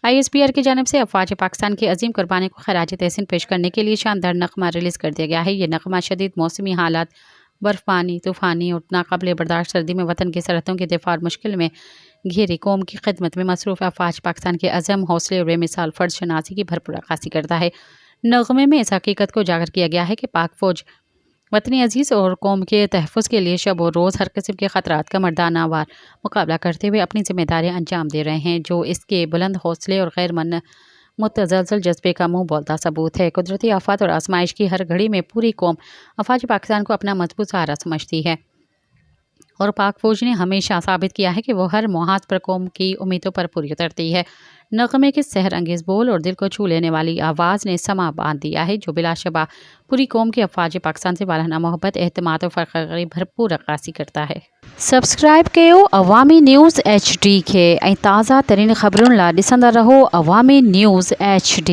ISPR کی جانب سے افواج پاکستان کی عظیم قربانی کو خراج تحسین پیش کرنے کے لیے شاندار نغمہ ریلیز کر دیا گیا ہے۔ یہ نغمہ شدید موسمی حالات، برف باری، طوفانی اور ناقابل برداشت سردی میں وطن کی سرحدوں کے دفاع اور مشکل میں گھیری قوم کی خدمت میں مصروف افواج پاکستان کے عزم، حوصلے اور بے مثال فرد شناسی کی بھرپور عکاسی کرتا ہے۔ نغمے میں اس حقیقت کو اجاگر کیا گیا ہے کہ پاک فوج وطنی عزیز اور قوم کے تحفظ کے لیے شب و روز ہر قسم کے خطرات کا مردانہ وار مقابلہ کرتے ہوئے اپنی ذمہ داریاں انجام دے رہے ہیں، جو اس کے بلند حوصلے اور غیر متزلزل جذبے کا منہ بولتا ثبوت ہے۔ قدرتی آفات اور آزمائش کی ہر گھڑی میں پوری قوم افواج پاکستان کو اپنا مضبوط سہارا سمجھتی ہے، اور پاک فوج نے ہمیشہ ثابت کیا ہے کہ وہ ہر محاذ پر قوم کی امیدوں پر پوری اترتی ہے۔ نغمے کے سحر انگیز بول اور دل کو چھو لینے والی آواز نے سما باندھ دیا ہے، جو بلا شبہ پوری قوم کی افواج پاکستان سے والہانہ محبت، اعتماد اور فخر کی بھرپور عکاسی کرتا ہے۔ سبسکرائب کیو عوامی نیوز HD کے تازہ ترین خبروں لا ڈسندا رہو عوامی نیوز HD۔